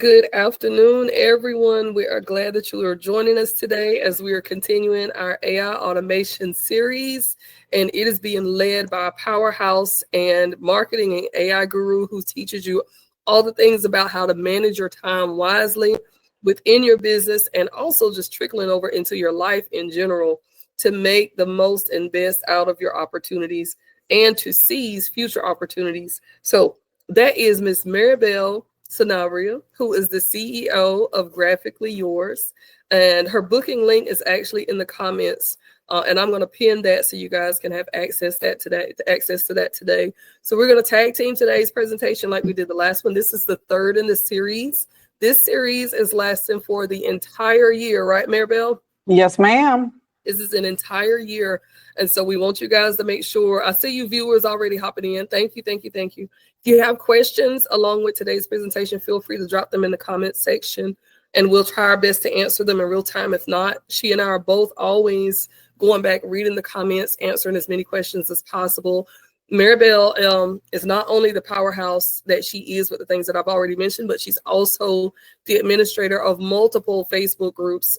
Good afternoon, everyone. We are glad that you are joining us today as we are continuing our AI automation series, and it is being led by a powerhouse and marketing and AI guru who teaches you all the things about how to manage your time wisely within your business and also just trickling over into your life in general to make the most and best out of your opportunities and to seize future opportunities. So that is Miss Maribel Sanabria, who is the CEO of Graphically Yours. And her booking link is actually in the comments. And I'm going to pin that so you guys can have access to that today. So we're going to tag team today's presentation like we did the last one. This is the third in the series. This series is lasting for the entire year, right, Maribel? Yes, ma'am. This is an entire year. And so we want you guys to make sure. I see you viewers already hopping in. Thank you, thank you, thank you. If you have questions along with today's presentation, feel free to drop them in the comments section and we'll try our best to answer them in real time. If not, she and I are both always going back, reading the comments, answering as many questions as possible. Maribel is not only the powerhouse that she is with the things that I've already mentioned, but she's also the administrator of multiple Facebook groups,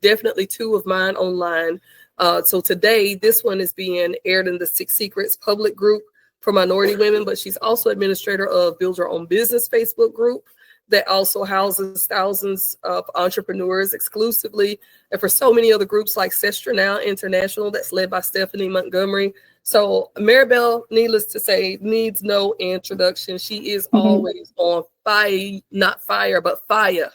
definitely two of mine online. So today, this one is being aired in the Six Secrets public group for minority women, but she's also administrator of Build Your Own Business Facebook group that also houses thousands of entrepreneurs exclusively, and for so many other groups like Sestra Now International that's led by Stephanie Montgomery. So Maribel, needless to say, needs no introduction. She is always on fire, not fire, but fire.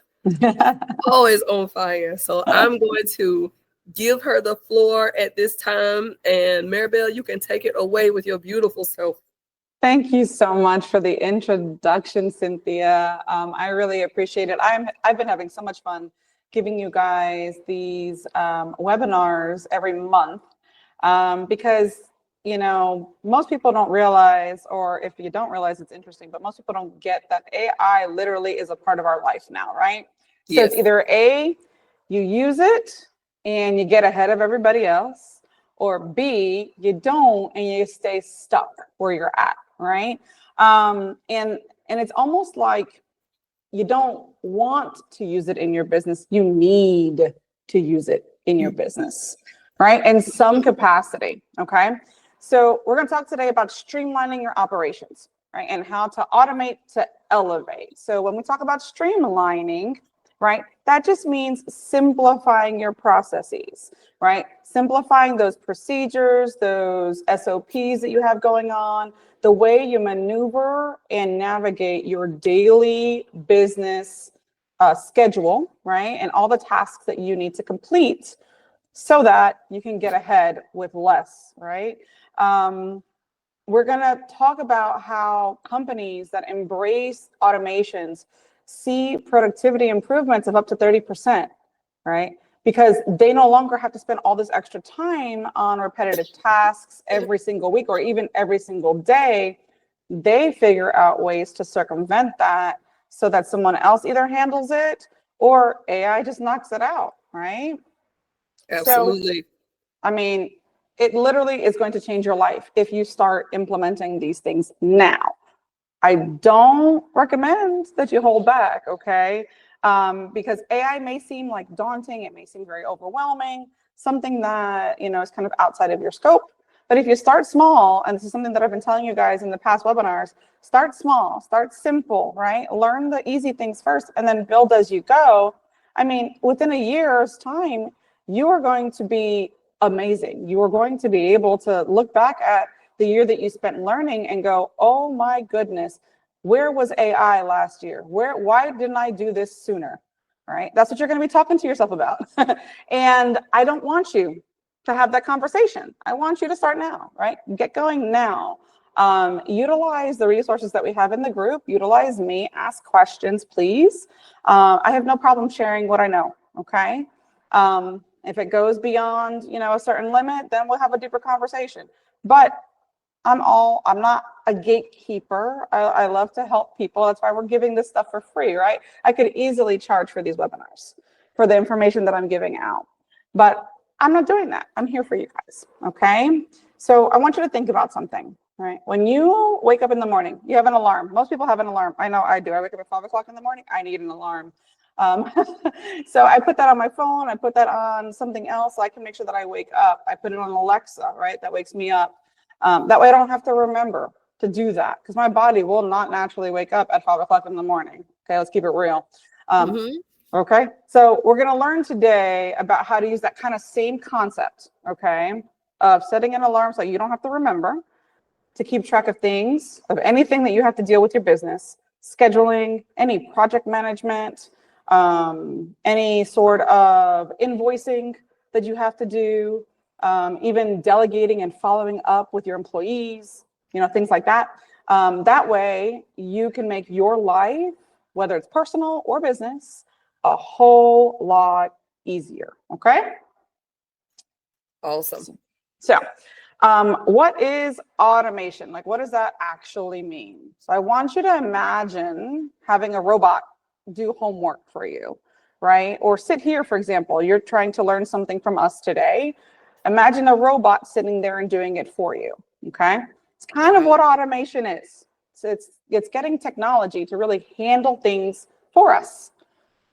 Always on fire. So I'm going to give her the floor at this time. And Maribel, you can take it away with your beautiful self. Thank you so much for the introduction, Cynthia. I really appreciate it. I've been having so much fun giving you guys these webinars every month because, you know, most people don't realize, or if you don't realize, it's interesting, but most people don't get that AI literally is a part of our life now, right? Yes. So it's either A, you use it and you get ahead of everybody else, or B, you don't and you stay stuck where you're at, right? And it's almost like you don't want to use it in your business. You need to use it in your business, right? In some capacity, okay? So we're going to talk today about streamlining your operations, right? And how to automate to elevate. So when we talk about streamlining, right, that just means simplifying your processes, right? Simplifying those procedures, those SOPs that you have going on, the way you maneuver and navigate your daily business schedule, right? And all the tasks that you need to complete so that you can get ahead with less, right? We're gonna talk about how companies that embrace automations see productivity improvements of up to 30%, right? Because they no longer have to spend all this extra time on repetitive tasks every single week or even every single day. They figure out ways to circumvent that so that someone else either handles it or AI just knocks it out, right? Absolutely. So, I mean, it literally is going to change your life if you start implementing these things now. I don't recommend that you hold back, okay? Because AI may seem like daunting, it may seem very overwhelming, something that, you know, is kind of outside of your scope. But if you start small, and this is something that I've been telling you guys in the past webinars, start small, start simple, right? Learn the easy things first and then build as you go. I mean, within a year's time, you are going to be amazing. You are going to be able to look back at the year that you spent learning and go, oh my goodness, where was AI last year? Why didn't I do this sooner? Right? That's what you're going to be talking to yourself about. And I don't want you to have that conversation. I want you to start now, right? Get going now. Utilize the resources that we have in the group. Utilize me. Ask questions, please. I have no problem sharing what I know, okay? If it goes beyond, you know, a certain limit, then we'll have a deeper conversation. But I'm not a gatekeeper. I love to help people. That's why we're giving this stuff for free, right? I could easily charge for these webinars for the information that I'm giving out, but I'm not doing that. I'm here for you guys, okay? So I want you to think about something. right? When you wake up in the morning, you have an alarm. Most people have an alarm. I know I do. I wake up at 5 o'clock in the morning. I need an alarm. So I put that on my phone. I put that on something else so I can make sure that I wake up. I put it on Alexa, right? That wakes me up. That way I don't have to remember to do that because my body will not naturally wake up at 5 o'clock in the morning. Okay, let's keep it real. Okay, so we're going to learn today about how to use that kind of same concept, okay, of setting an alarm so you don't have to remember, to keep track of things, of anything that you have to deal with your business, scheduling, any project management, any sort of invoicing that you have to do, even delegating and following up with your employees, you know, things like that. That way you can make your life, whether it's personal or business, a whole lot easier, okay? Awesome. So, what is automation? Like, what does that actually mean? So I want you to imagine having a robot do homework for you, right? Or sit here, for example, you're trying to learn something from us today. Imagine a robot sitting there and doing it for you, okay? It's kind of what automation is. So it's getting technology to really handle things for us,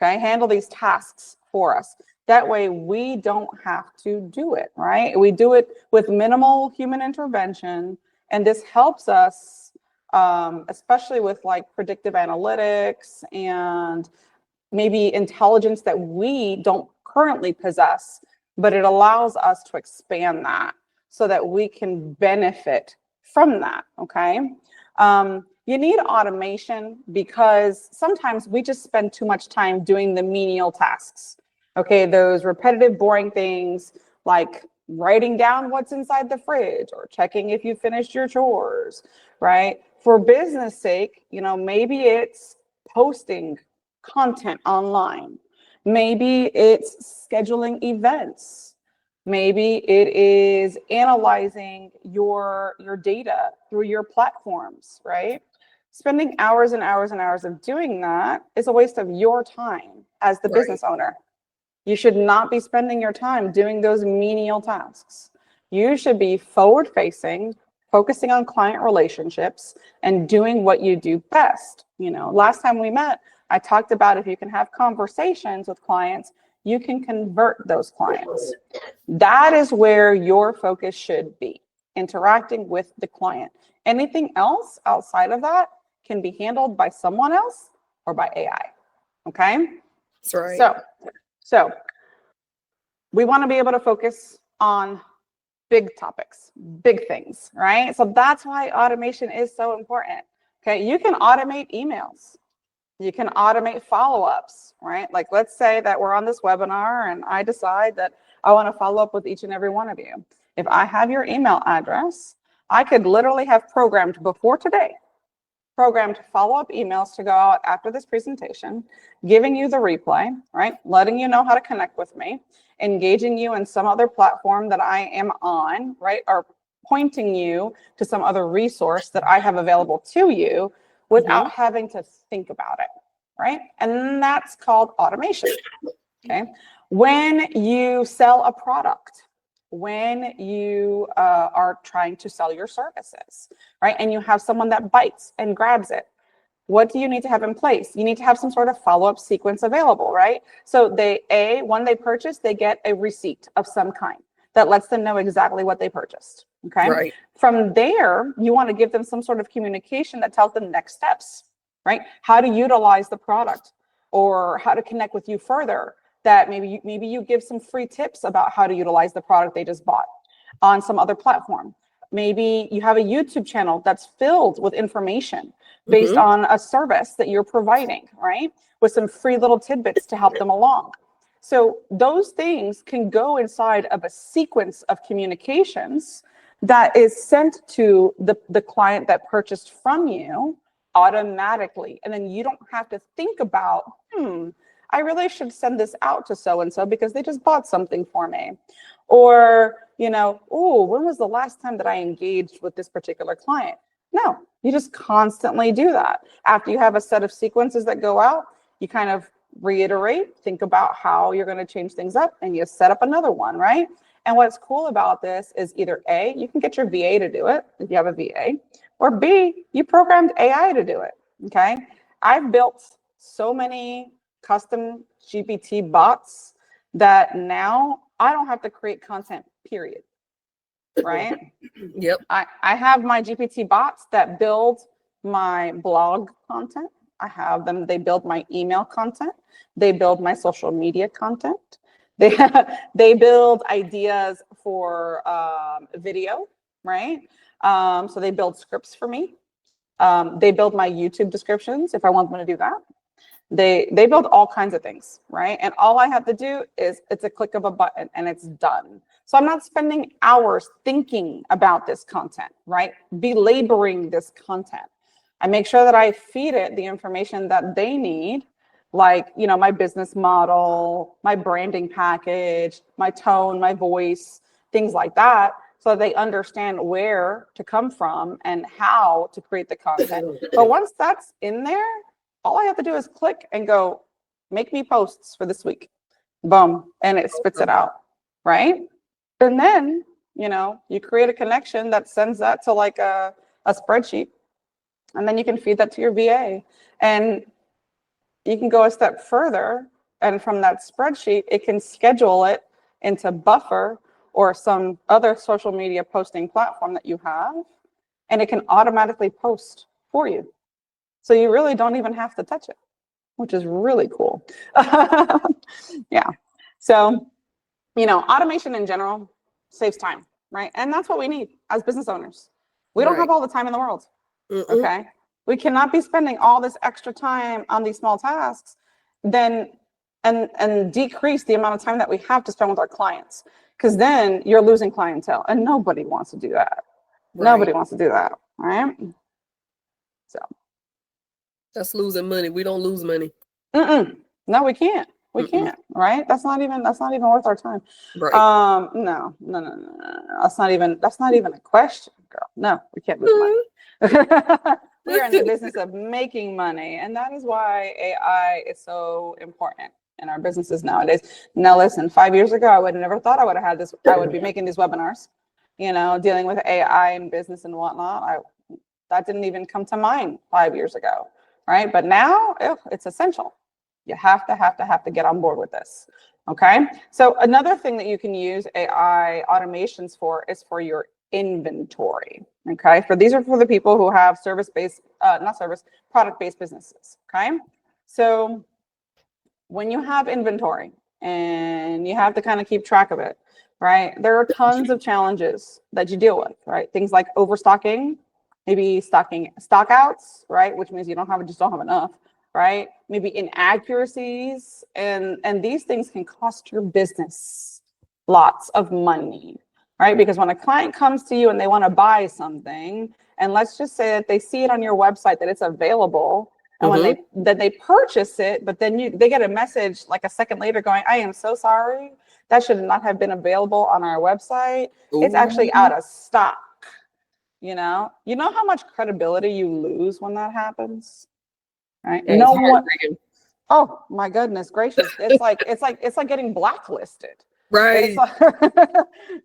okay? Handle these tasks for us. That way we don't have to do it, right? We do it with minimal human intervention. And this helps us, especially with like predictive analytics and maybe intelligence that we don't currently possess, but it allows us to expand that so that we can benefit from that, okay? You need automation because sometimes we just spend too much time doing the menial tasks. Okay, those repetitive, boring things like writing down what's inside the fridge or checking if you finished your chores, right? For business sake, you know, maybe it's posting content online. Maybe it's scheduling events. Maybe it is analyzing your data through your platforms, right? Spending hours and hours and hours of doing that is a waste of your time as the business owner. You should not be spending your time doing those menial tasks. You should be forward-facing, focusing on client relationships, and doing what you do best. You know, last time we met, I talked about if you can have conversations with clients, you can convert those clients. That is where your focus should be, interacting with the client. Anything else outside of that can be handled by someone else or by AI, okay? That's right. So we want to be able to focus on big topics, big things, right? So that's why automation is so important. Okay, you can automate emails. You can automate follow-ups, right? Like let's say that we're on this webinar and I decide that I want to follow up with each and every one of you. If I have your email address, I could literally have programmed before today, programmed follow-up emails to go out after this presentation, giving you the replay, right? Letting you know how to connect with me, engaging you in some other platform that I am on, right? Or pointing you to some other resource that I have available to you without having to think about it, right? And that's called automation, okay? When you sell a product, when you are trying to sell your services, right? And you have someone that bites and grabs it. What do you need to have in place? You need to have some sort of follow-up sequence available, right? So when they purchase, they get a receipt of some kind that lets them know exactly what they purchased, okay? Right. From there, you want to give them some sort of communication that tells them next steps, right? How to utilize the product or how to connect with you further. That maybe you give some free tips about how to utilize the product they just bought on some other platform. Maybe you have a YouTube channel that's filled with information based on a service that you're providing, right? With some free little tidbits to help them along. So those things can go inside of a sequence of communications that is sent to the client that purchased from you automatically. And then you don't have to think about, I really should send this out to so-and-so because they just bought something for me. Or, you know, oh, when was the last time that I engaged with this particular client? No, you just constantly do that. After you have a set of sequences that go out, you kind of reiterate, think about how you're going to change things up, and you set up another one, right? And what's cool about this is either A, you can get your VA to do it if you have a VA, or B, you programmed AI to do it. Okay. I've built so many custom GPT bots that now I don't have to create content, period. Right? Yep. I have my GPT bots that build my blog content. I have them, they build my email content. They build my social media content. They build ideas for video, right? So they build scripts for me. They build my YouTube descriptions if I want them to do that. They build all kinds of things, right? And all I have to do is it's a click of a button and it's done. So I'm not spending hours thinking about this content, right? Belaboring this content. I make sure that I feed it the information that they need, like, you know, my business model, my branding package, my tone, my voice, things like that, so they understand where to come from and how to create the content. But once that's in there, all I have to do is click and go, make me posts for this week. Boom. And it spits it out, right? And then, you know, you create a connection that sends that to like a spreadsheet. And then you can feed that to your VA. And you can go a step further. And from that spreadsheet, it can schedule it into Buffer or some other social media posting platform that you have. And it can automatically post for you. So you really don't even have to touch it, which is really cool. Yeah. So, you know, automation in general saves time, right? And that's what we need as business owners. We don't have all the time in the world. Okay. We cannot be spending all this extra time on these small tasks then and decrease the amount of time that we have to spend with our clients. Because then you're losing clientele and nobody wants to do that. Right. Nobody wants to do that. All right. So that's losing money. We don't lose money. No, we can't. We can't. Right? That's not even worth our time. Right. No. That's not even a question, girl. No, we can't lose money. We are in the business of making money, and that is why AI is so important in our businesses nowadays. Now, listen, 5 years ago, I would have never thought I would have had this. I would be making these webinars, you know, dealing with AI and business and whatnot. That didn't even come to mind 5 years ago, right? But now it's essential. You have to get on board with this. Okay. So another thing that you can use AI automations for is for your inventory. Okay. These are for the people who have product-based businesses. Okay. So when you have inventory and you have to kind of keep track of it, right? There are tons of challenges that you deal with, right? Things like overstocking, maybe stocking stockouts, right? Which means you don't have enough, right? Maybe inaccuracies, and these things can cost your business lots of money, right? Because when a client comes to you and they want to buy something, and let's just say that they see it on your website that it's available, and when they purchase it, but then they get a message like a second later going, "I am so sorry, that should not have been available on our website. It's actually out of stock." You know how much credibility you lose when that happens, right? No one. Oh my goodness gracious! It's like getting blacklisted, right?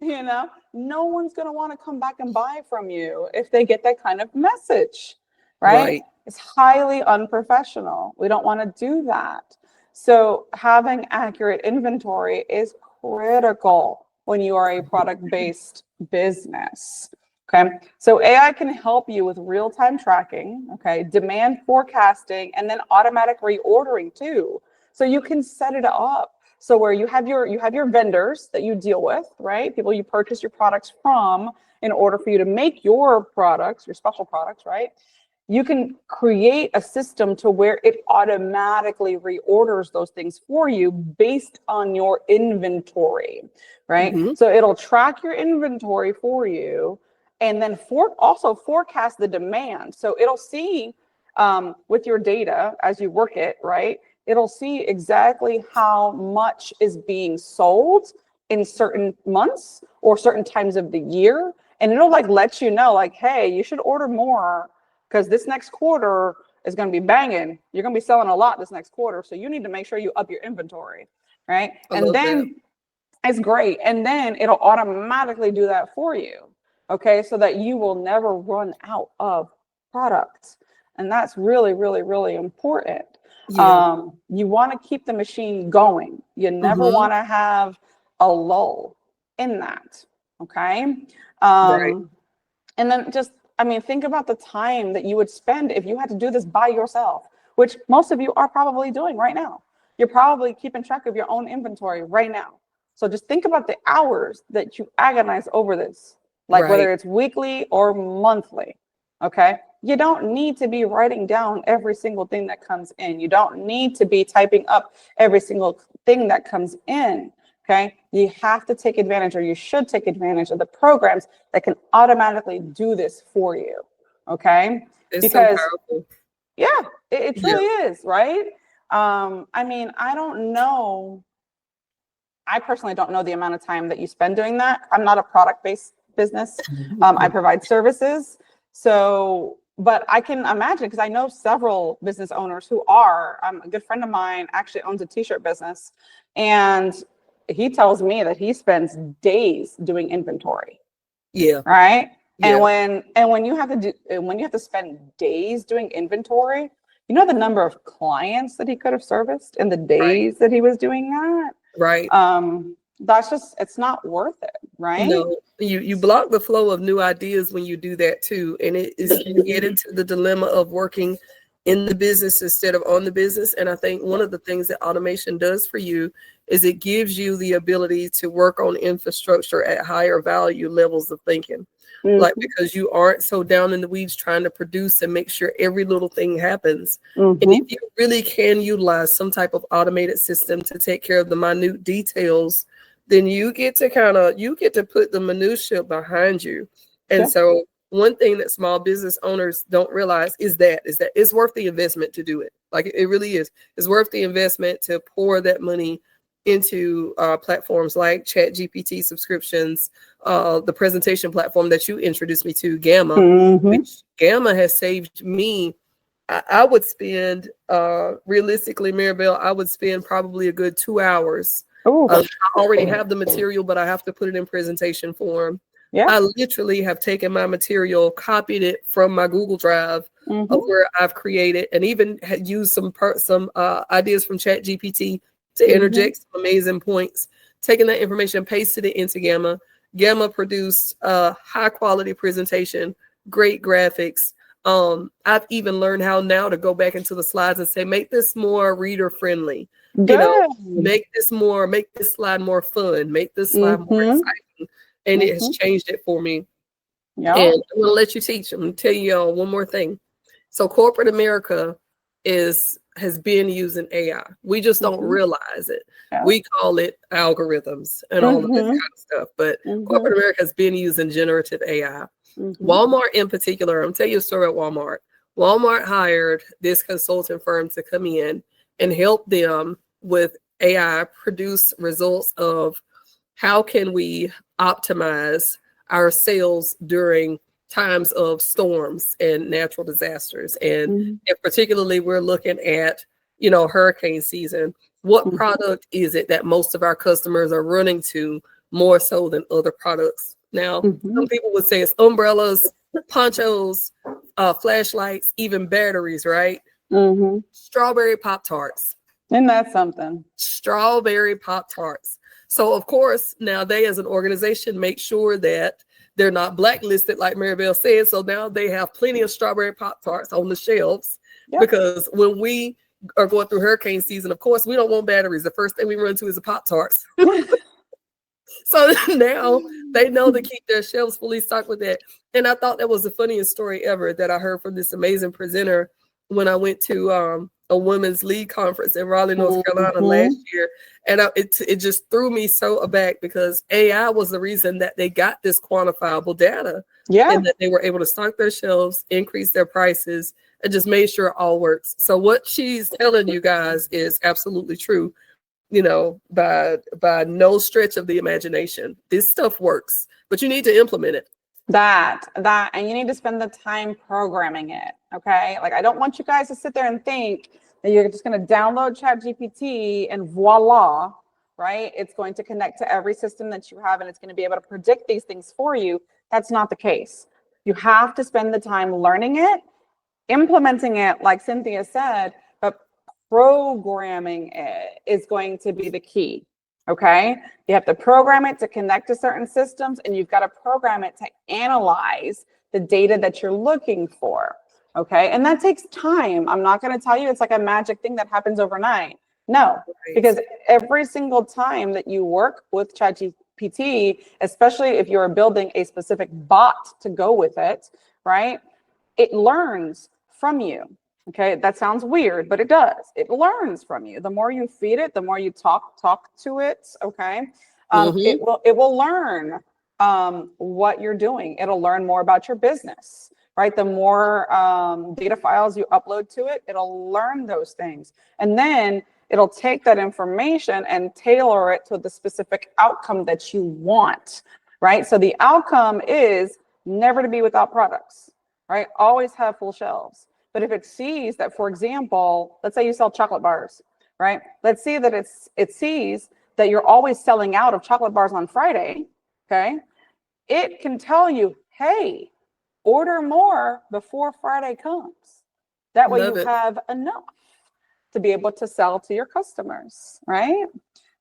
You know, no one's gonna want to come back and buy from you if they get that kind of message, right? It's highly unprofessional. We don't want to do that. So having accurate inventory is critical when you are a product-based business. Okay, so AI can help you with real-time tracking, okay, demand forecasting, and then automatic reordering too. So you can set it up so where you have your vendors that you deal with, right? People you purchase your products from in order for you to make your products, your special products, right? You can create a system to where it automatically reorders those things for you based on your inventory, right? So it'll track your inventory for you, and then also forecast the demand. So it'll see with your data as you work it, right? It'll see exactly how much is being sold in certain months or certain times of the year. And it'll like let you know, like, hey, you should order more because this next quarter is going to be banging. You're going to be selling a lot this next quarter. So you need to make sure you up your inventory, right? And It's great. And then it'll automatically do that for you. Okay. So that you will never run out of products. And that's really, really, really important. Yeah. You want to keep the machine going. You never Mm-hmm. want to have a lull in that. Okay. Right. And then just, I mean, think about the time that you would spend if you had to do this by yourself, which most of you are probably doing right now. You're probably keeping track of your own inventory right now. So just think about the hours that you agonize over this, like Right. whether it's weekly or monthly. Okay. You don't need to be writing down every single thing that comes in. You don't need to be typing up every single thing that comes in. Okay. You have to take advantage, or you should take advantage of the programs that can automatically do this for you. Okay. It's so Because powerful. yeah, it Yeah. truly is, right? I mean, I don't know. I personally don't know the amount of time that you spend doing that. I'm not a product-based business. I provide services. So, but I can imagine, because I know several business owners who are, a good friend of mine actually owns a t-shirt business, and he tells me that he spends days doing inventory. Yeah. Right. Yeah. And when you have to spend days doing inventory, you know the number of clients that he could have serviced in the days that he was doing that. Right. That's just, it's not worth it, right? No, you block the flow of new ideas when you do that too. And it is, you get into the dilemma of working in the business instead of on the business. And I think one of the things that automation does for you is it gives you the ability to work on infrastructure at higher value levels of thinking. Like, because you aren't so down in the weeds trying to produce and make sure every little thing happens. And if you really can utilize some type of automated system to take care of the minute details, then you get to put the minutia behind you. And so one thing that small business owners don't realize is that it's worth the investment to do it. Like, it really is. It's worth the investment to pour that money into platforms like ChatGPT subscriptions, the presentation platform that you introduced me to, Gamma, which Gamma has saved me. I would spend, realistically, Maribel, I would spend probably a good 2 hours. I already have the material, but I have to put it in presentation form. I literally have taken my material, copied it from my Google Drive of where I've created, and even had used some ideas from ChatGPT to interject some amazing points. Taking that information, pasted it into Gamma. Gamma produced a high quality presentation, great graphics. I've even learned how now to go back into the slides and say, make this more reader friendly. Make this slide more fun, make this slide more exciting. And it has changed it for me. And I'm gonna let you teach. I'm gonna tell you one more thing. So corporate America has been using AI. We just don't realize it. We call it algorithms and all of this kind of stuff. But corporate America has been using generative AI. Walmart in particular, I'm telling you a story about Walmart. Walmart hired this consulting firm to come in and help them with AI produce results of how can we optimize our sales during times of storms and natural disasters. And if particularly we're looking at, hurricane season, what product is it that most of our customers are running to more so than other products? Now, some people would say it's umbrellas, ponchos, flashlights, even batteries, right? Strawberry Pop-Tarts. Isn't that something? Strawberry Pop-Tarts. So, of course, now they as an organization make sure that they're not blacklisted, like Maribel said. So now they have plenty of strawberry Pop-Tarts on the shelves because when we are going through hurricane season, of course, we don't want batteries. The first thing we run to is the Pop-Tarts. So now they know to keep their shelves fully stocked with that. And I thought that was the funniest story ever that I heard from this amazing presenter when I went to a women's league conference in Raleigh, North Carolina last year. And it just threw me so aback because AI was the reason that they got this quantifiable data. And that they were able to stock their shelves, increase their prices, and just made sure it all works. So what she's telling you guys is absolutely true. By no stretch of the imagination, this stuff works, but you need to implement it. And you need to spend the time programming it. Okay. Like, I don't want you guys to sit there and think that you're just going to download ChatGPT and voila, right? It's going to connect to every system that you have and it's going to be able to predict these things for you. That's not the case. You have to spend the time learning it, implementing it, like Cynthia said, but programming it is going to be the key. Okay. You have to program it to connect to certain systems, and you've got to program it to analyze the data that you're looking for. Okay. And that takes time. I'm not going to tell you it's like a magic thing that happens overnight. No, because every single time that you work with ChatGPT, especially if you're building a specific bot to go with it, right? It learns from you. Okay, that sounds weird, but it does. It learns from you. The more you feed it, the more you talk to it. Okay, it will learn what you're doing. It'll learn more about your business, right? The more data files you upload to it, it'll learn those things, and then it'll take that information and tailor it to the specific outcome that you want, right? So the outcome is never to be without products, right? Always have full shelves. But if it sees that, for example, let's say you sell chocolate bars, right? Let's see that it sees that you're always selling out of chocolate bars on Friday, okay? It can tell you, hey, order more before Friday comes. That way you have enough to be able to sell to your customers, right?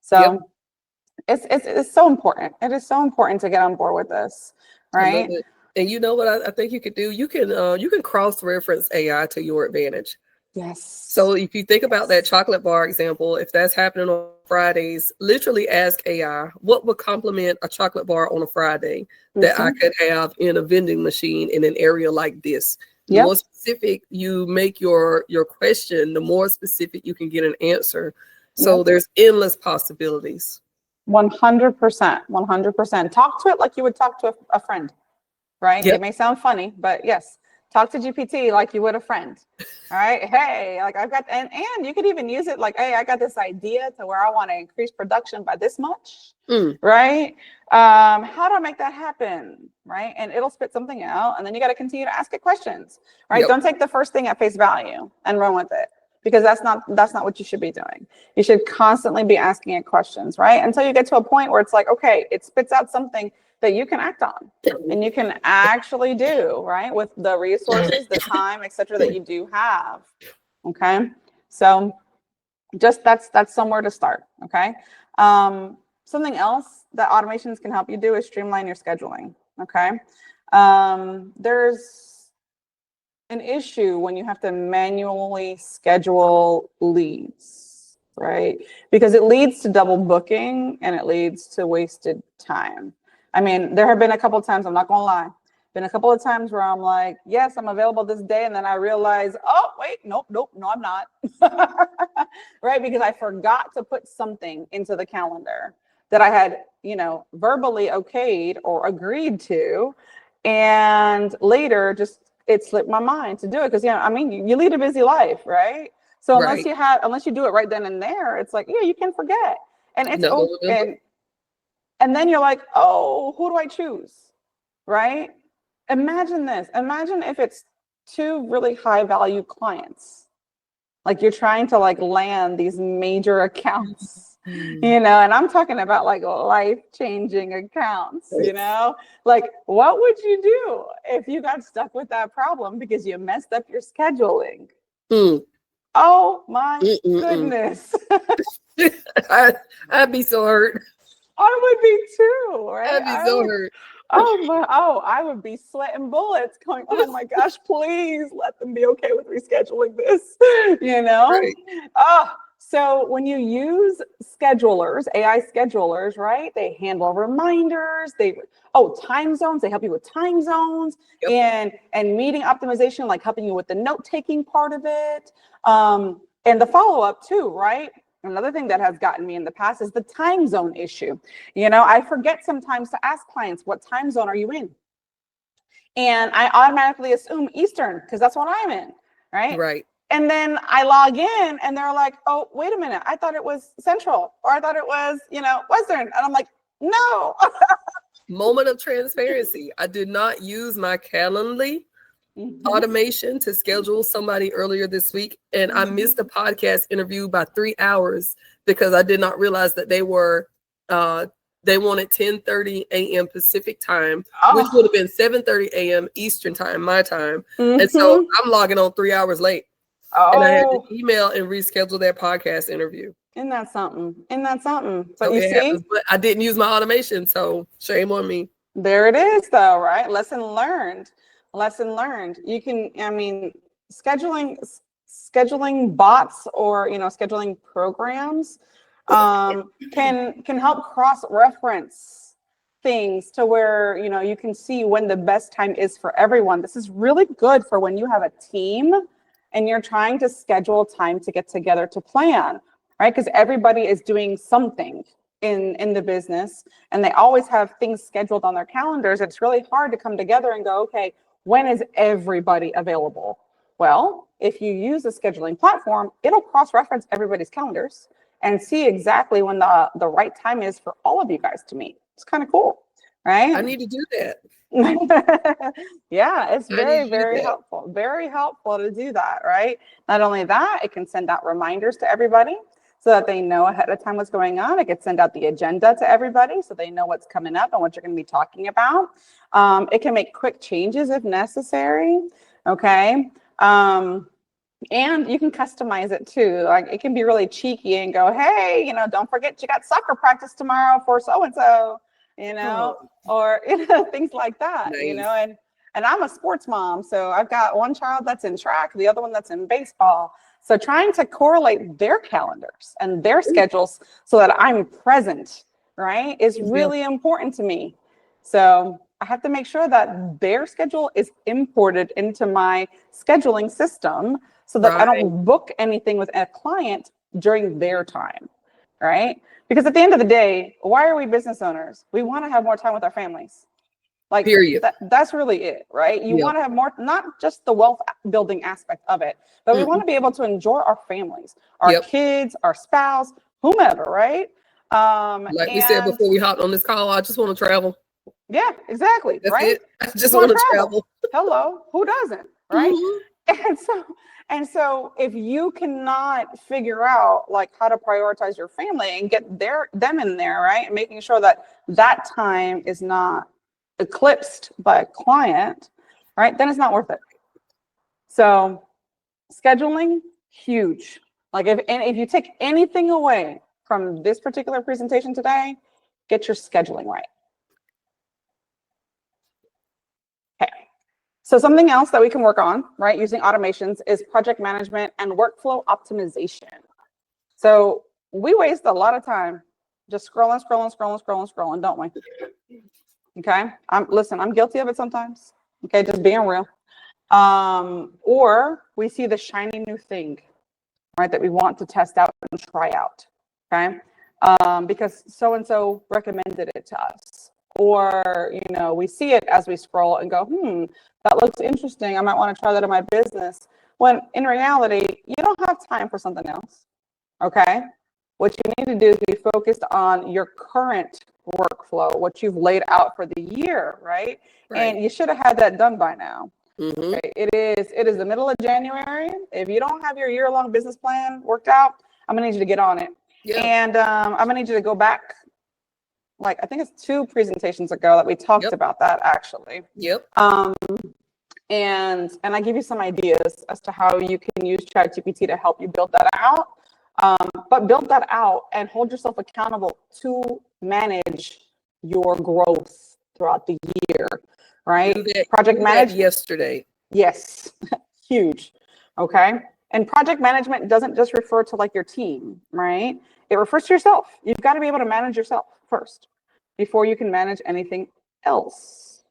So it's so important. It is so important to get on board with this, right? And you know what I think you could do? You can cross-reference AI to your advantage. Yes. So if you think about that chocolate bar example, if that's happening on Fridays, literally ask AI, what would complement a chocolate bar on a Friday that I could have in a vending machine in an area like this? The more specific you make your question, the more specific you can get an answer. So there's endless possibilities. 100%, 100%. Talk to it like you would talk to a friend, right? It may sound funny, but yes, talk to GPT like you would a friend. All right. Hey, like I've got, and you could even use it like, hey, I got this idea to where I want to increase production by this much, right? How do I make that happen? Right. And it'll spit something out, and then you got to continue to ask it questions, right? Don't take the first thing at face value and run with it, because that's not what you should be doing. You should constantly be asking it questions, right? Until you get to a point where it's like, okay, it spits out something that you can act on and you can actually do, right? With the resources, the time, etc., that you do have. Okay. So just that's somewhere to start. Okay. Something else that automations can help you do is streamline your scheduling. Okay. There's an issue when you have to manually schedule leads, right? Because it leads to double booking and it leads to wasted time. I mean, there have been a couple of times, I'm not going to lie, been a couple of times where I'm like, yes, I'm available this day. And then I realize, oh, wait, nope, no, I'm not. Right? Because I forgot to put something into the calendar that I had, verbally okayed or agreed to. And later, just it slipped my mind to do it. Because, you lead a busy life, right? So unless you do it right then and there, it's like, you can forget. And it's okay. And then you're like, oh, who do I choose? Right? Imagine this. Imagine if it's two really high value clients. Like you're trying to land these major accounts, and I'm talking about life-changing accounts, like what would you do if you got stuck with that problem because you messed up your scheduling? Oh my goodness. I'd be so hurt. I would be too, right? I'd be so hurt. I would be sweating bullets going, oh my gosh, please let them be okay with rescheduling this, Right. So when you use schedulers, AI schedulers, right? They handle reminders, time zones, they help you with time zones and meeting optimization, like helping you with the note-taking part of it. And the follow-up too, right? Another thing that has gotten me in the past is the time zone issue. I forget sometimes to ask clients, what time zone are you in? And I automatically assume Eastern because that's what I'm in, right? Right. And then I log in and they're like, oh, wait a minute. I thought it was Central, or I thought it was, Western. And I'm like, no. Moment of transparency. I did not use my Calendly automation to schedule somebody earlier this week, and I missed the podcast interview by 3 hours because I did not realize that they wanted 10:30 a.m. Pacific time, which would have been 7:30 a.m. Eastern time, my time. And so I'm logging on 3 hours late. And I had to email and reschedule that podcast interview. Isn't that something? But So you see, happens, but I didn't use my automation, so shame on me. There it is, though, right? Lesson learned. You can, scheduling bots or scheduling programs can help cross-reference things to where you can see when the best time is for everyone. This is really good for when you have a team and you're trying to schedule time to get together to plan, right? Because everybody is doing something in the business and they always have things scheduled on their calendars. It's really hard to come together and go, okay, when is everybody available? Well, if you use a scheduling platform, it'll cross-reference everybody's calendars and see exactly when the right time is for all of you guys to meet. It's kind of cool, right? I need to do that. Yeah, it's very helpful. Very helpful to do that, right? Not only that, it can send out reminders to everybody so that they know ahead of time what's going on. It can send out the agenda to everybody so they know what's coming up and what you're going to be talking about. It can make quick changes if necessary, okay? And you can customize it too. Like it can be really cheeky and go, hey, don't forget you got soccer practice tomorrow for so-and-so, or things like that, Nice. and I'm a sports mom. So I've got one child that's in track, the other one that's in baseball. So trying to correlate their calendars and their schedules so that I'm present, right, is really important to me. So I have to make sure that their schedule is imported into my scheduling system so that I don't book anything with a client during their time, right? Because at the end of the day, why are we business owners? We want to have more time with our families. Like, period. That's really it, right? You want to have more, not just the wealth building aspect of it, but we want to be able to enjoy our families, our kids, our spouse, whomever, right? Like we said before we hopped on this call, I just want to travel. Yeah, exactly. That's right? It. I just want to travel. Hello, who doesn't, right? And so if you cannot figure out like how to prioritize your family and get them in there, right? And making sure that time is not eclipsed by a client, right? Then it's not worth it. So scheduling, huge. Like if you take anything away from this particular presentation today, get your scheduling right. Okay. So something else that we can work on, right, using automations is project management and workflow optimization. So we waste a lot of time just scrolling, don't we? Okay. I'm guilty of it sometimes. Okay. Just being real. Or we see the shiny new thing, right, that we want to test out and try out. Okay. Because so-and-so recommended it to us. Or, we see it as we scroll and go, that looks interesting. I might want to try that in my business. When in reality, you don't have time for something else. Okay. What you need to do is be focused on your current workflow, what you've laid out for the year, right? And you should have had that done by now. Okay? It is the middle of January. If you don't have your year-long business plan worked out, I'm gonna need you to get on it. And I'm gonna need you to go back, like I think it's 2 presentations ago that we talked about that actually. And I give you some ideas as to how you can use ChatGPT to help you build that out. But build that out and hold yourself accountable to manage your growth throughout the year, right? Project management yesterday. Yes, huge. Okay. And project management doesn't just refer to like your team, right? It refers to yourself. You've got to be able to manage yourself first before you can manage anything else.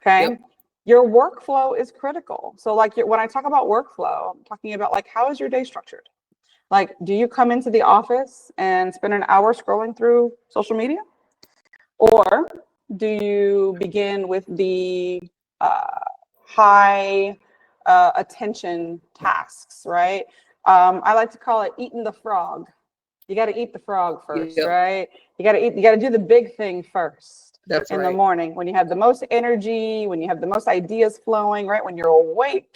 Okay. Your workflow is critical. So like when I talk about workflow, I'm talking about like, how is your day structured? Like, do you come into the office and spend an hour scrolling through social media? Or do you begin with the high attention tasks, right? I like to call it eating the frog. You got to eat the frog first, right? You got to do the big thing first. That's in the morning when you have the most energy, when you have the most ideas flowing, right? When you're awake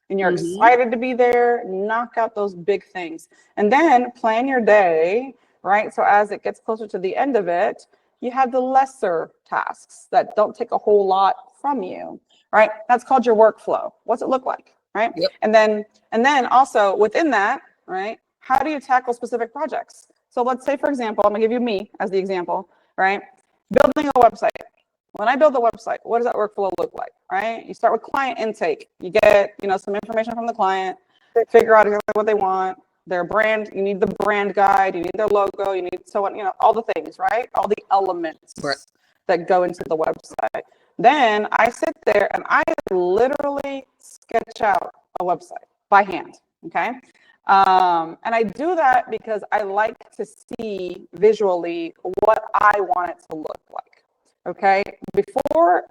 and you're excited to be there, knock out those big things. And then plan your day right? So as it gets closer to the end of it, you have the lesser tasks that don't take a whole lot from you, right? That's called your workflow. What's it look like, right? Yep. And then also within that, right? How do you tackle specific projects? So let's say, for example, I'm gonna give you me as the example, right? Building a website. When I build a website, what does that workflow look like, right? You start with client intake. You get, some information from the client, figure out exactly what they want, their brand. You need the brand guide, you need their logo, you need so on, all the things, right? All the elements that go into the website. Then I sit there and I literally sketch out a website by hand, okay? And I do that because I like to see visually what I want it to look like, okay? Before,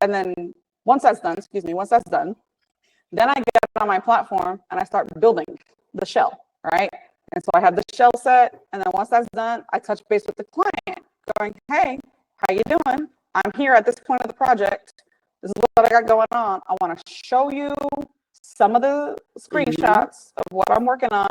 and then once that's done, then I get on my platform and I start building the shell, right? And so I have the shell set, and then once that's done, I touch base with the client going, hey, how you doing? I'm here at this point of the project. This is what I got going on. I want to show you some of the screenshots of what I'm working on.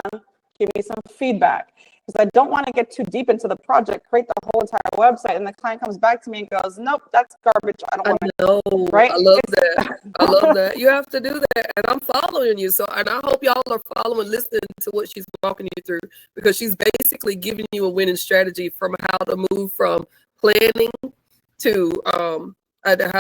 Give me some feedback. Because I don't want to get too deep into the project, create the whole entire website, and the client comes back to me and goes, nope, that's garbage. I don't want to know. Right? I love that. I love that. You have to do that. And I'm following you. So, and I hope y'all are following, listening to what she's walking you through, because she's basically giving you a winning strategy from how to move from planning to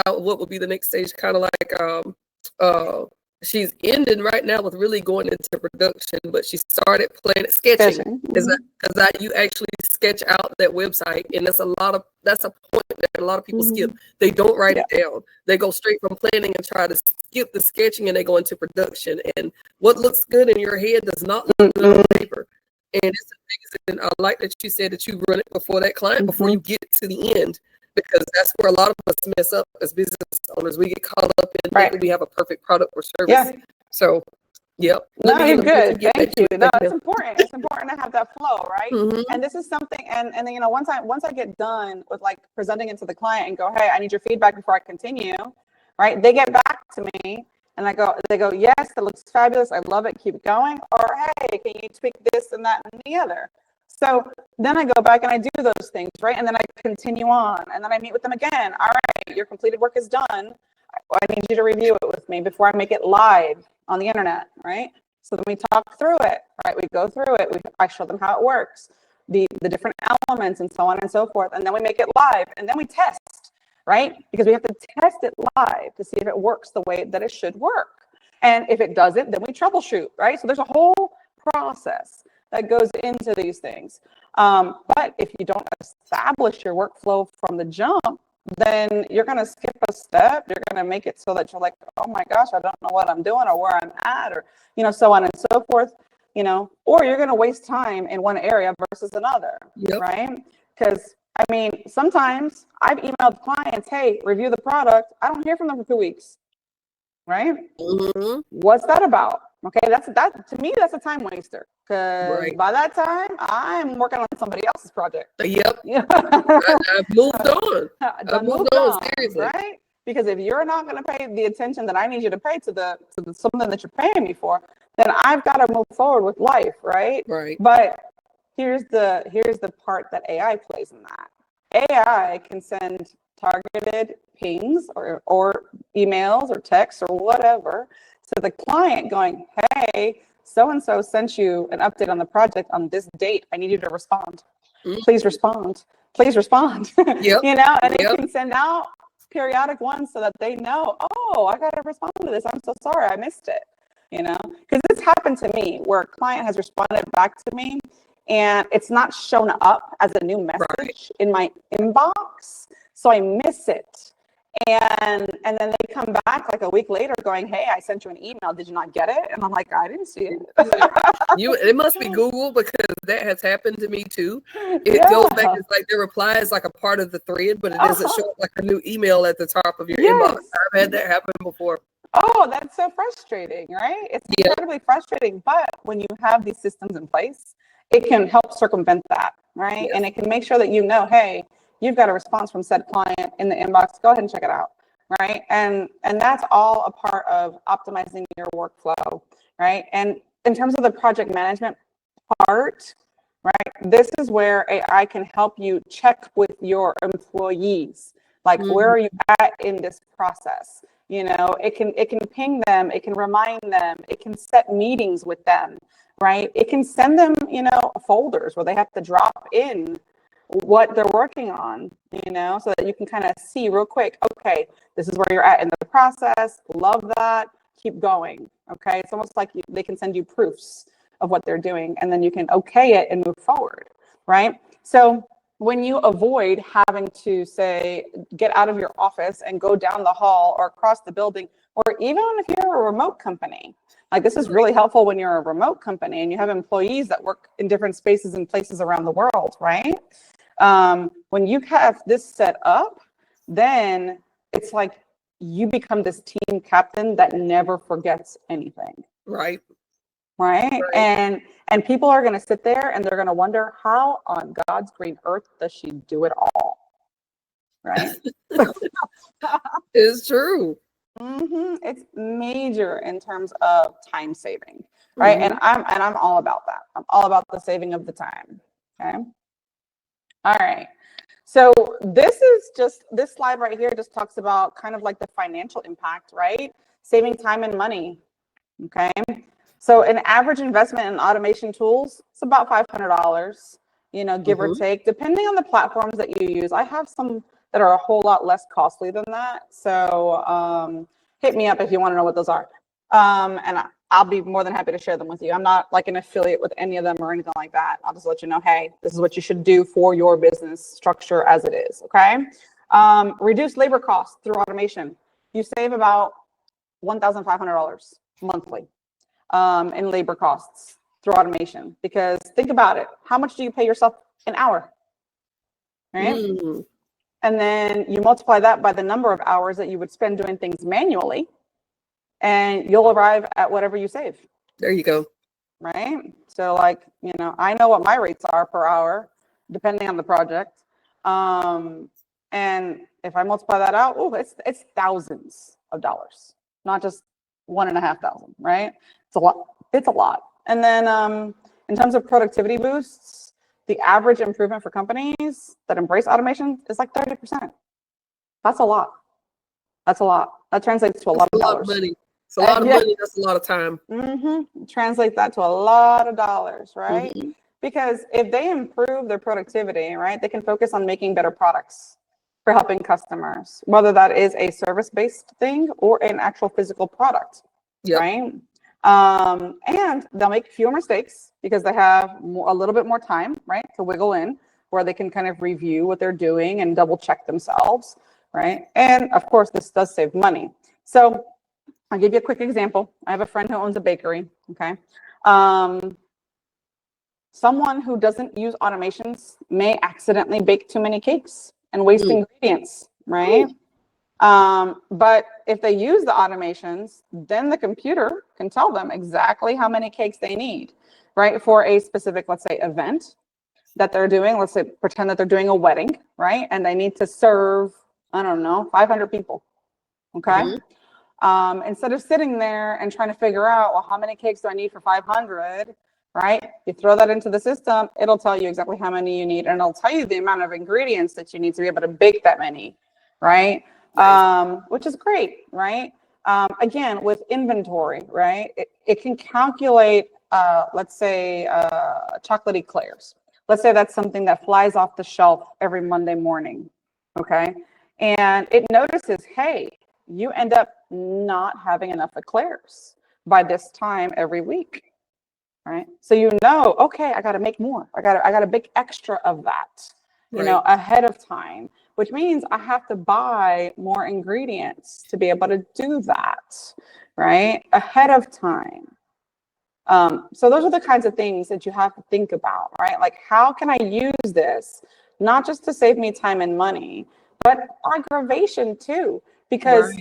what would be the next stage, kind of like she's ending right now with really going into production, but she started planning sketching. Is that you actually sketch out that website, and that's a point that a lot of people skip. They don't write it down. They go straight from planning and try to skip the sketching, and they go into production. And what looks good in your head does not look good on paper. And it's amazing. I like that you said that you run it before that client, before you get to the end. Because that's where a lot of us mess up as business owners. We get caught up in thinking we have a perfect product or service. Yeah. So, yep. No, you're good. Thank you. No, it's important. It's important to have that flow, right? And this is something. And then once I get done with like presenting it to the client and go, hey, I need your feedback before I continue, right? They get back to me and they go, yes, that looks fabulous. I love it. Keep it going. Or hey, can you tweak this and that and the other? So then I go back and I do those things, right? And then I continue on, and then I meet with them again. All right, your completed work is done. I need you to review it with me before I make it live on the internet, right? So then we talk through it, right? We go through it. I show them how it works, the different elements and so on and so forth. And then we make it live, and then we test, right? Because we have to test it live to see if it works the way that it should work. And if it doesn't, then we troubleshoot, right? So there's a whole process that goes into these things. But if you don't establish your workflow from the jump, then you're going to skip a step. You're going to make it so that you're like, oh my gosh, I don't know what I'm doing or where I'm at, or, so on and so forth, or you're going to waste time in one area versus another, right? Because sometimes I've emailed clients, hey, review the product. I don't hear from them for 2 weeks, right? What's that about? Okay, that to me, that's a time waster, because by that time I'm working on somebody else's project. Yep. I've moved on. I've moved on, seriously. Right? Because if you're not going to pay the attention that I need you to pay to the something that you're paying me for, then I've got to move forward with life, right? Right. But here's the part that AI plays in that. AI can send targeted pings or emails or texts or whatever to the client going, hey, so-and-so sent you an update on the project on this date. I need you to respond. Please respond. Please respond. And it can send out periodic ones so that they know, oh, I got to respond to this. I'm so sorry I missed it. Because this happened to me where a client has responded back to me and it's not shown up as a new message in my inbox. So I miss it. And then they come back like a week later going, hey, I sent you an email. Did you not get it? And I'm like, I didn't see it. It must be Google, because that has happened to me too. It goes back, it's like the reply is like a part of the thread, but it doesn't show up like a new email at the top of your inbox. I've had that happen before. Oh, that's so frustrating, right? It's incredibly frustrating. But when you have these systems in place, it can help circumvent that, right? Yes. And it can make sure that hey, you've got a response from said client in the inbox. Go ahead and check it out, right? And that's all a part of optimizing your workflow, right? And in terms of the project management part, right? This is where AI can help you check with your employees. Like, where are you at in this process? You know, it can ping them, it can remind them, it can set meetings with them, right? It can send them, you know, folders where they have to drop in what they're working on, you know, so that you can kind of see real quick, okay, this is where you're at in the process. Love that. Keep going. Okay. It's almost like they can send you proofs of what they're doing, and then you can okay it and move forward. Right. So when you avoid having to, say, get out of your office and go down the hall or across the building, or even if you're a remote company, like this is really helpful when you're a remote company and you have employees that work in different spaces and places around the world, right? When you have this set up, then it's like you become this team captain that never forgets anything. Right. Right. And people are going to sit there and they're going to wonder, how on God's green earth does she do it all? Right. It's true. It's major in terms of time saving. Right. And I'm all about that. I'm all about the saving of the time. Okay. All right. So this slide right here just talks about kind of like the financial impact, right? Saving time and money. Okay. So an average investment in automation tools, it's about $500, you know, give or take, depending on the platforms that you use. I have some that are a whole lot less costly than that. So hit me up if you want to know what those are. And I'll be more than happy to share them with you. I'm not like an affiliate with any of them or anything like that. I'll just let you know, hey, this is what you should do for your business structure as it is. Okay. Reduce labor costs through automation. You save about $1,500 monthly. In labor costs through automation, because think about it, how much do you pay yourself an hour, right? And then you multiply that by the number of hours that you would spend doing things manually, and you'll arrive at whatever you save. There you go. Right. So like, you know, I know what my rates are per hour depending on the project, and if I multiply that out, it's thousands of dollars, not just $1,500, right? It's a lot. And then in terms of productivity boosts, the average improvement for companies that embrace automation is like 30%. That's a lot. That translates to a lot of dollars. Money. It's a lot of money. That's a lot of time. Translate that to a lot of dollars, right? Because if they improve their productivity, right, they can focus on making better products for helping customers, whether that is a service-based thing or an actual physical product, right? And they'll make fewer mistakes because they have a little bit more time, right, to wiggle in, where they can kind of review what they're doing and double check themselves, right? And of course, this does save money. So I'll give you a quick example. I have a friend who owns a bakery, okay? Someone who doesn't use automations may accidentally bake too many cakes and waste ingredients, right? But if they use the automations, then the computer can tell them exactly how many cakes they need, right? For a specific, let's say, event that they're doing. Let's say, pretend that they're doing a wedding, right? And they need to serve, I don't know, 500 people, okay? Instead of sitting there and trying to figure out, well, how many cakes do I need for 500, right? You throw that into the system, it'll tell you exactly how many you need, and it'll tell you the amount of ingredients that you need to be able to bake that many, right? Which is great, right? Again, with inventory, right? It can calculate, let's say, chocolate eclairs. Let's say that's something that flies off the shelf every Monday morning, okay? And it notices, hey, you end up not having enough eclairs by this time every week, right? So you know, okay, I got to make more. I got to bake extra of that, you know, ahead of time, which means I have to buy more ingredients to be able to do that, right? Ahead of time. So those are the kinds of things that you have to think about, right? Like, how can I use this, not just to save me time and money, but aggravation too? Because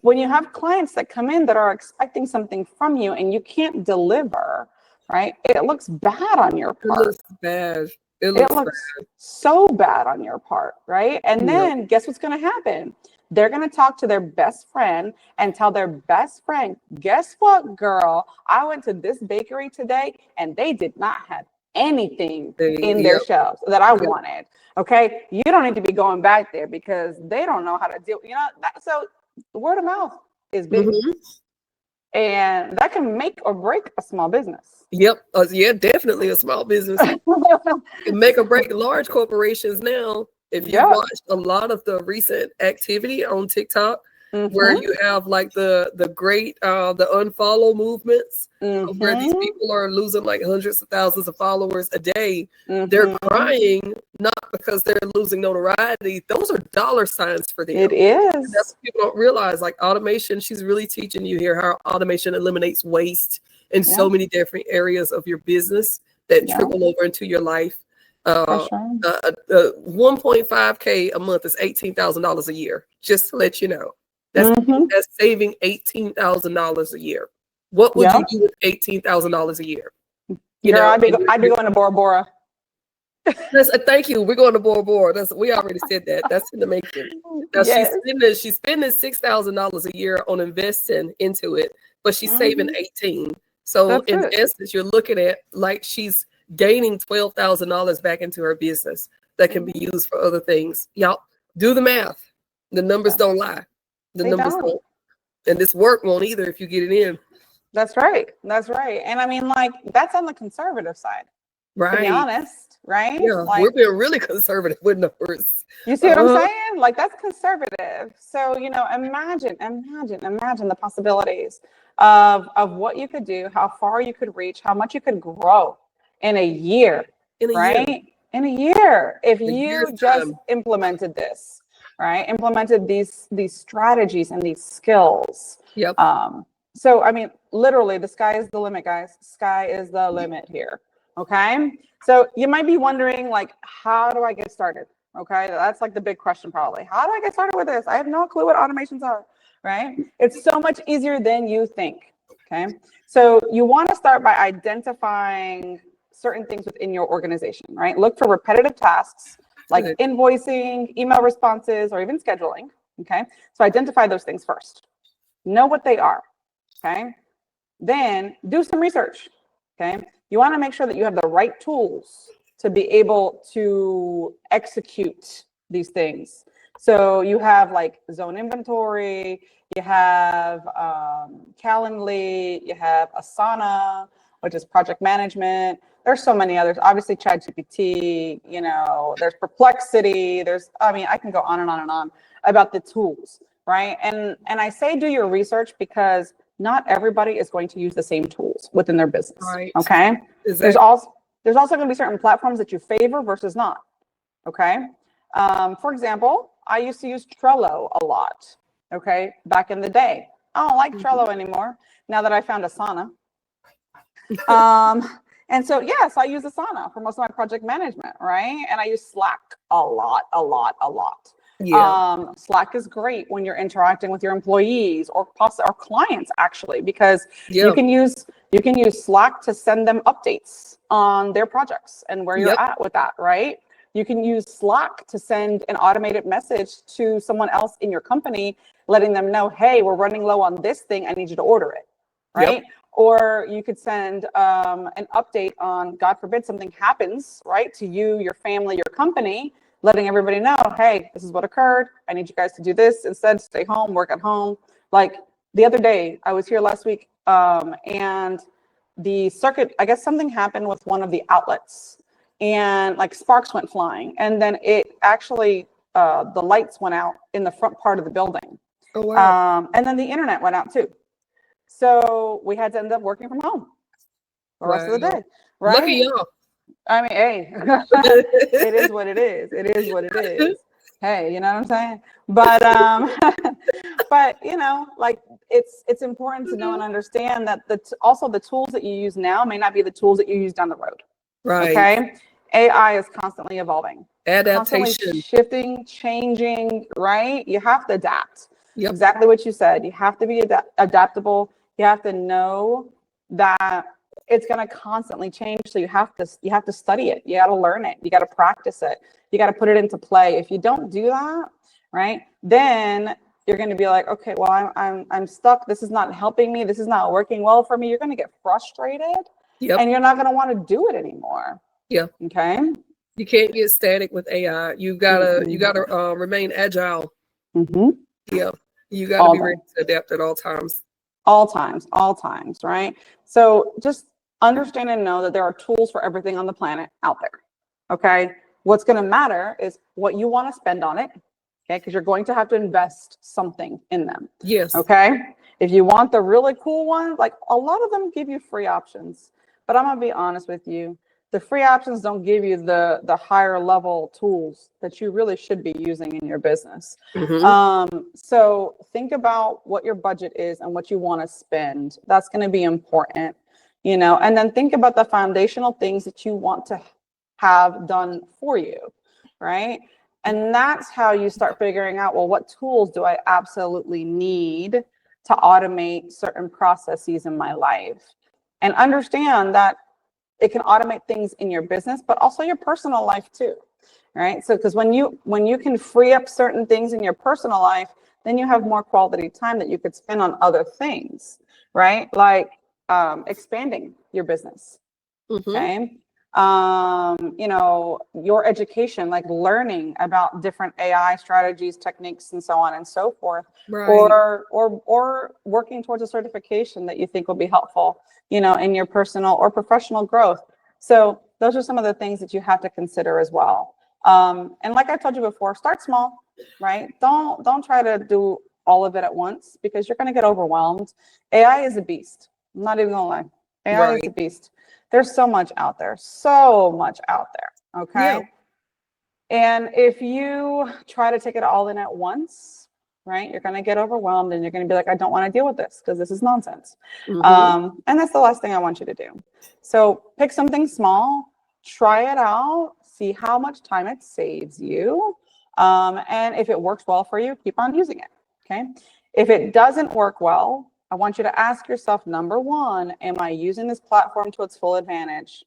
when you have clients that come in that are expecting something from you and you can't deliver, right? It looks bad on your part. It looks bad. It looks so bad on your part, right? And then guess what's going to happen? They're going to talk to their best friend and tell their best friend, guess what, girl? I went to this bakery today and they did not have anything in their shelves that I wanted. Okay. You don't need to be going back there because they don't know how to deal, so word of mouth is big. And that can make or break a small business. Yep. Yeah, definitely a small business. Can make or break large corporations now. If you watched a lot of the recent activity on TikTok, where you have like the great the unfollow movements, where these people are losing like hundreds of thousands of followers a day. They're crying not because they're losing notoriety. Those are dollar signs for them. It is. And that's what people don't realize. Like automation, she's really teaching you here how automation eliminates waste in so many different areas of your business that trickle over into your life. 1.5K a month is $18,000 a year. Just to let you know. That's saving $18,000 a year. What would you do with $18,000 a year? I'd be going to Bora Bora. Thank you. We're going to Bora Bora. We already said that. That's in the making. Now she's spending $6,000 a year on investing into it, but she's saving 18. So in essence, you're looking at like she's gaining $12,000 back into her business that can be used for other things. Y'all do the math. The numbers don't lie. The numbers don't. And this work won't either if you get it in. That's right. That's right. And I mean, like, that's on the conservative side. Right. To be honest, right? Yeah, like, we're being really conservative with numbers. You see what I'm saying? Like, that's conservative. So, imagine the possibilities of what you could do, how far you could reach, how much you could grow in a year. In a year. If you just implemented this. Right, implemented these strategies and these skills. Yep. So I mean, literally, the sky is the limit, guys. Sky is the limit here. Okay. So you might be wondering, like, how do I get started? Okay, that's like the big question, probably. How do I get started with this? I have no clue what automations are. Right? It's so much easier than you think. Okay. So you want to start by identifying certain things within your organization. Right. Look for repetitive tasks, like invoicing, email responses, or even scheduling, okay? So identify those things first. Know what they are, okay? Then do some research, okay? You wanna make sure that you have the right tools to be able to execute these things. So you have like zone inventory, you have Calendly, you have Asana, which is project management. There's so many others. Obviously, ChatGPT, there's Perplexity. I can go on and on and on about the tools, right? And I say do your research because not everybody is going to use the same tools within their business, okay? There's also going to be certain platforms that you favor versus not, okay? For example, I used to use Trello a lot, okay, back in the day. I don't like Trello anymore now that I found Asana. And so, yes, I use Asana for most of my project management, right? And I use Slack a lot. Yeah. Slack is great when you're interacting with your employees or clients, actually, because you can use Slack to send them updates on their projects and where you're at with that, right? You can use Slack to send an automated message to someone else in your company, letting them know, hey, we're running low on this thing. I need you to order it, right? Or you could send an update on, God forbid, something happens, right, to you, your family, your company, letting everybody know, hey, this is what occurred. I need you guys to do this instead. Stay home, work at home. Like the other day, I was here last week, and the circuit, I guess something happened with one of the outlets, and like sparks went flying, and then it actually, the lights went out in the front part of the building. Oh, wow. And then the internet went out too. So we had to end up working from home the rest of the day, right? Lucky y'all. I mean, hey, it is what it is. It is what it is. Hey, you know what I'm saying? But but like it's important to know and understand that also the tools that you use now may not be the tools that you use down the road. Right. Okay. AI is constantly evolving. Adaptation. Constantly shifting, changing, right? You have to adapt. Yep. Exactly what you said. You have to be adaptable. You have to know that it's going to constantly change. So you have to study it. You got to learn it. You got to practice it. You got to put it into play. If you don't do that, right, then you're going to be like, okay, well, I'm stuck. This is not helping me. This is not working well for me. You're going to get frustrated. Yep. and you're not going to want to do it anymore. Yeah. Okay. You can't get static with AI. You gotta remain agile. Mm-hmm. Yeah. You gotta be ready to adapt at all times. All times, right? So just understand and know that there are tools for everything on the planet out there. Okay. What's going to matter is what you want to spend on it. Okay. Because you're going to have to invest something in them. Yes. Okay. If you want the really cool ones, like a lot of them give you free options, but I'm going to be honest with you. The free options don't give you the higher level tools that you really should be using in your business. Mm-hmm. So think about what your budget is and what you want to spend. That's going to be important, and then think about the foundational things that you want to have done for you, right? And that's how you start figuring out, well, what tools do I absolutely need to automate certain processes in my life? And understand that it can automate things in your business, but also your personal life too, right? So because when you can free up certain things in your personal life, then you have more quality time that you could spend on other things, right? Like expanding your business. Mm-hmm. Okay. Your education, like learning about different AI strategies, techniques, and so on and so forth, right. or working towards a certification that you think will be helpful, in your personal or professional growth. So those are some of the things that you have to consider as well. And like I told you before, start small, right? Don't try to do all of it at once because you're going to get overwhelmed. AI is a beast. I'm not even gonna lie. AI is a beast. There's so much out there. Okay. Yeah. And if you try to take it all in at once, right, you're going to get overwhelmed and you're going to be like, I don't want to deal with this because this is nonsense. Mm-hmm. And that's the last thing I want you to do. So pick something small, try it out, see how much time it saves you. And if it works well for you, keep on using it. Okay. If it doesn't work well, I want you to ask yourself, number one, am I using this platform to its full advantage?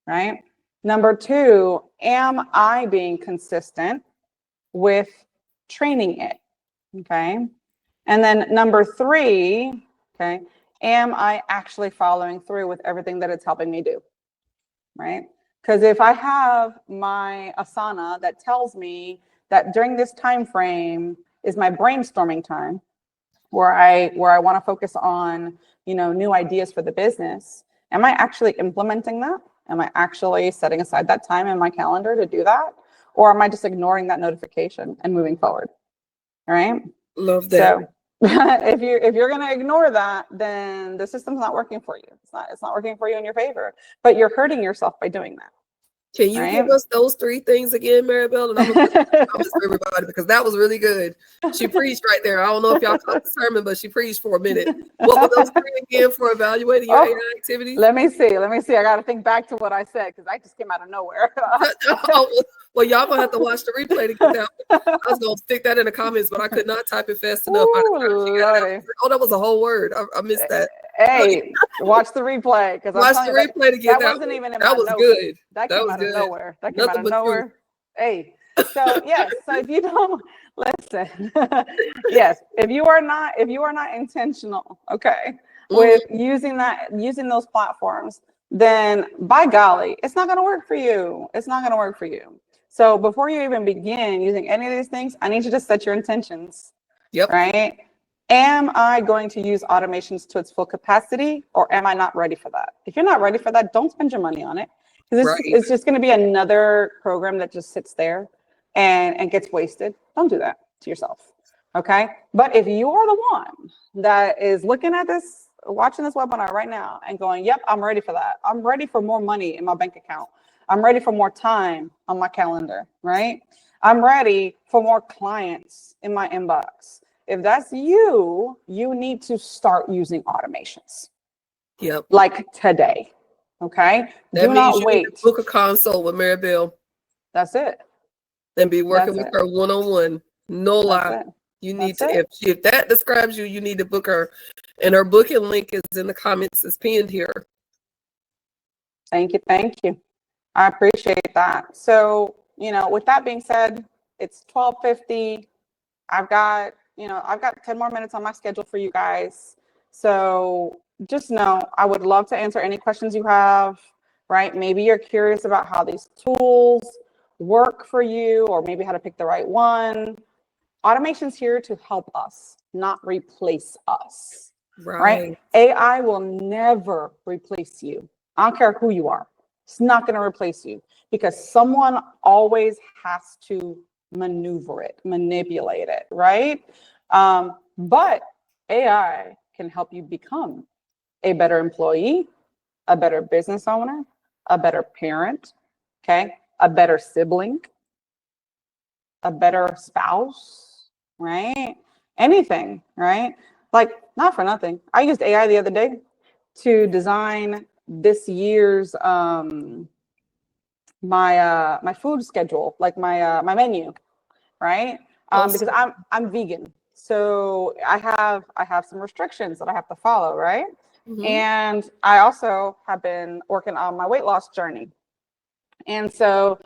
Right? Number two, am I being consistent with training it? Okay. And then number three, okay, am I actually following through with everything that it's helping me do? Right? Because if I have my Asana that tells me that during this time frame is my brainstorming time, where I want to focus on, new ideas for the business. Am I actually implementing that? Am I actually setting aside that time in my calendar to do that? Or am I just ignoring that notification and moving forward? All right. Love that. So if you're going to ignore that, then the system's not working for you. It's not working for you in your favor, but you're hurting yourself by doing that. Can you give us those three things again, Maribel? And I'm going to promise for everybody because that was really good. She preached right there. I don't know if y'all caught the sermon, but she preached for a minute. What were those three again for evaluating your AI activities? Let me see. I got to think back to what I said because I just came out of nowhere. Well, y'all going to have to watch the replay to get that. I was going to stick that in the comments, but I could not type it fast enough. Oh, that was a whole word. I missed that. Hey, watch the replay because watch the replay to get that wasn't even in my notes. Good. That came out of nowhere. That came out of nowhere. Hey, so yes, so if you don't listen, yes, if you are not intentional, okay, with using those platforms, then by golly, it's not going to work for you. It's not going to work for you. So before you even begin using any of these things, I need you to set your intentions. Yep. Right. Am I going to use automations to its full capacity, or am I not ready for that? If you're not ready for that, don't spend your money on it. Because it's just going to be another program that just sits there and gets wasted. Don't do that to yourself. Okay. But if you're the one that is looking at this, watching this webinar right now and going, yep, I'm ready for that. I'm ready for more money in my bank account. I'm ready for more time on my calendar, right? I'm ready for more clients in my inbox. If that's you, you need to start using automations. Yep. Like today. Okay. Do not wait. Need to book a consult with Maribel. That's it. And be working with her one-on-one. No lie. You need to, if that describes you, you need to book her. And her booking link is in the comments. It's pinned here. Thank you. Thank you. I appreciate that. So, with that being said, it's 12:50. I've got 10 more minutes on my schedule for you guys. So just know I would love to answer any questions you have, right? Maybe you're curious about how these tools work for you, or maybe how to pick the right one. Automation's here to help us, not replace us, right? AI will never replace you. I don't care who you are. It's not going to replace you, because someone always has to maneuver it, manipulate it, right? But AI can help you become a better employee, a better business owner, a better parent, okay, a better sibling, a better spouse, right? Anything, right? Like, not for nothing, I used AI the other day to design this year's my food schedule, like my menu, right? Because I'm vegan, so I have some restrictions that I have to follow, right? And I also have been working on my weight loss journey, and so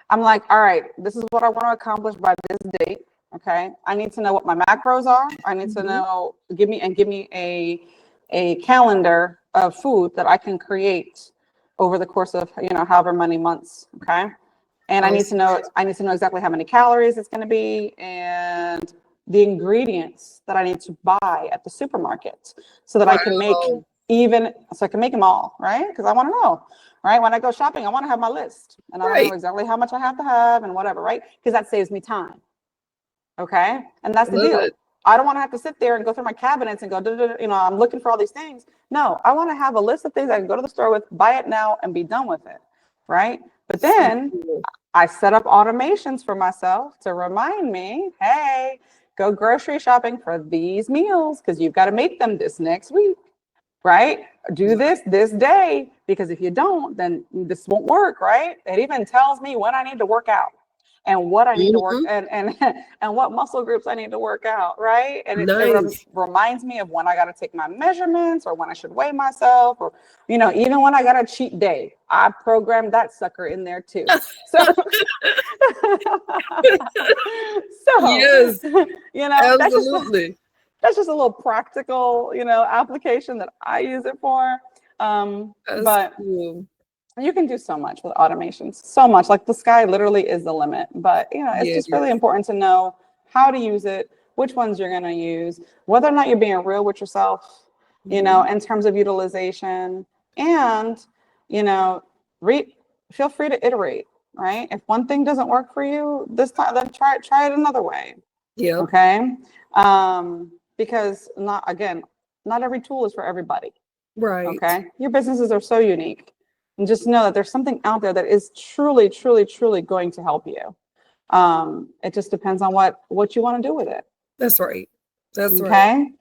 I'm like, all right, this is what I want to accomplish by this date. Okay, I need to know what my macros are. I need to know, give me a calendar of food that I can create over the course of, you know, however many months. Okay, and I need to know exactly how many calories it's going to be, and the ingredients that I need to buy at the supermarket, so that I can make them all, right? Because I want to know, right? When I go shopping, I want to have my list, and I want to know exactly how much I have to have and whatever, right? Because that saves me time. Okay, and that's the deal. I don't want to have to sit there and go through my cabinets and go, you know, I'm looking for all these things. No, I want to have a list of things I can go to the store with, buy it now, and be done with it, right? But then I set up automations for myself to remind me, hey, go grocery shopping for these meals, because you've got to make them this next week, right? Do this day, because if you don't, then this won't work, right? It even tells me when I need to work out, and what I need to work, and what muscle groups I need to work out, right? And it reminds me of when I got to take my measurements, or when I should weigh myself, or, you know, even when I got a cheat day, I programmed that sucker in there too. So, yes, you know, absolutely. That's just a little practical, you know, application that I use it for. But cool. You can do so much with automations, so much. Like, the sky literally is the limit. But, you know, it's just really important to know how to use it, which ones you're going to use, whether or not you're being real with yourself, you know, in terms of utilization. And, you know, feel free to iterate, right? If one thing doesn't work for you this time, then try it another way. Yeah. Okay. Because not every tool is for everybody. Right. Okay. Your businesses are so unique. And just know that there's something out there that is truly, truly, truly going to help you. It just depends on what you want to do with it. That's right. That's right.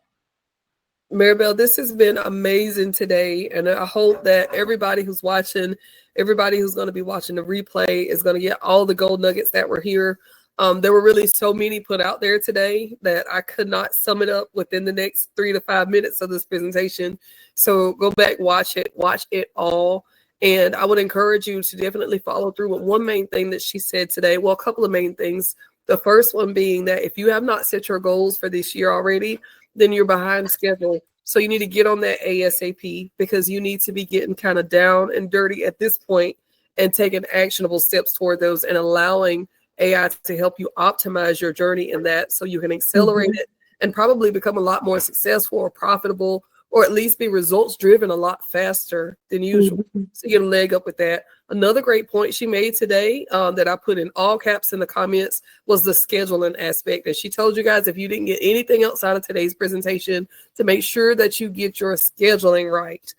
Maribel, this has been amazing today. And I hope that everybody who's watching, everybody who's going to be watching the replay is going to get all the gold nuggets that were here. There were really so many put out there today that I could not sum it up within the next 3 to 5 minutes of this presentation. So go back, watch it all. And I would encourage you to definitely follow through with one main thing that she said today. Well, a couple of main things. The first one being that if you have not set your goals for this year already, then you're behind schedule. So you need to get on that ASAP, because you need to be getting kind of down and dirty at this point and taking actionable steps toward those, and allowing AI to help you optimize your journey in that, so you can accelerate it and probably become a lot more successful or profitable, or at least be results driven a lot faster than usual. So you get a leg up with that. Another great point she made today that I put in all caps in the comments was the scheduling aspect. And she told you guys, if you didn't get anything else out of today's presentation, to make sure that you get your scheduling right.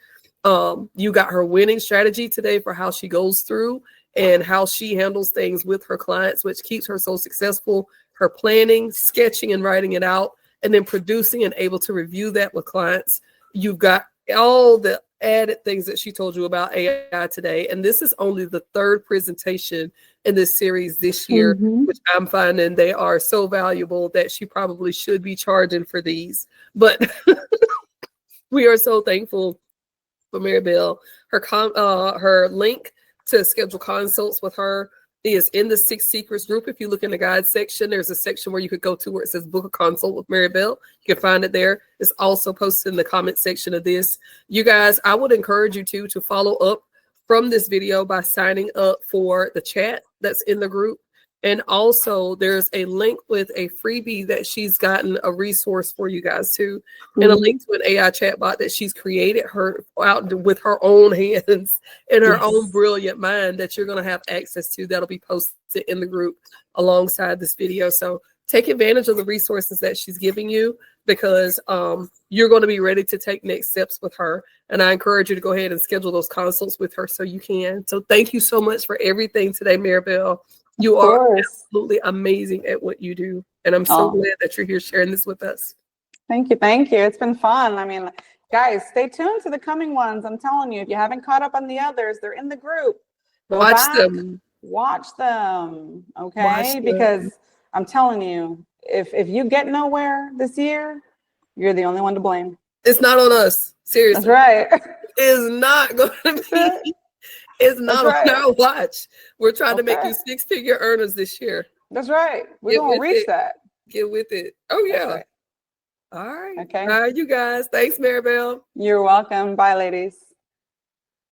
You got her winning strategy today for how she goes through and how she handles things with her clients, which keeps her so successful. Her planning, sketching, and writing it out, and then producing and able to review that with clients. You've got all the added things that she told you about AI today. And this is only the third presentation in this series this year, which I'm finding they are so valuable that she probably should be charging for these. But we are so thankful for Maribel. Her link to schedule consults with her is in the 6 Secrets group. If you look in the guide section, there's a section where you could go to where it says book a consult with Maribel. You can find it there. It's also posted in the comment section of this. You guys, I would encourage you to follow up from this video by signing up for the chat that's in the group. And also there's a link with a freebie that she's gotten, a resource for you guys too, and a link to an AI chatbot that she's created her out with her own hands and her own brilliant mind that you're going to have access to. That'll be posted in the group alongside this video. So take advantage of the resources that she's giving you, because you're going to be ready to take next steps with her. And I encourage you to go ahead and schedule those consults with her so you can. So thank you so much for everything today, Maribel. You are absolutely amazing at what you do. And I'm so glad that you're here sharing this with us. Thank you. Thank you. It's been fun. I mean, guys, stay tuned to the coming ones. I'm telling you, if you haven't caught up on the others, they're in the group. Watch them. Watch them. Okay. Because I'm telling you, if you get nowhere this year, you're the only one to blame. It's not on us. Seriously. That's right. It's not going to be. It's not on our watch. We're trying to make you 6-figure earners this year. That's right. We're going to reach that. Get with it. Oh, yeah. Right. All right. Okay. All right, you guys. Thanks, Maribel. You're welcome. Bye, ladies.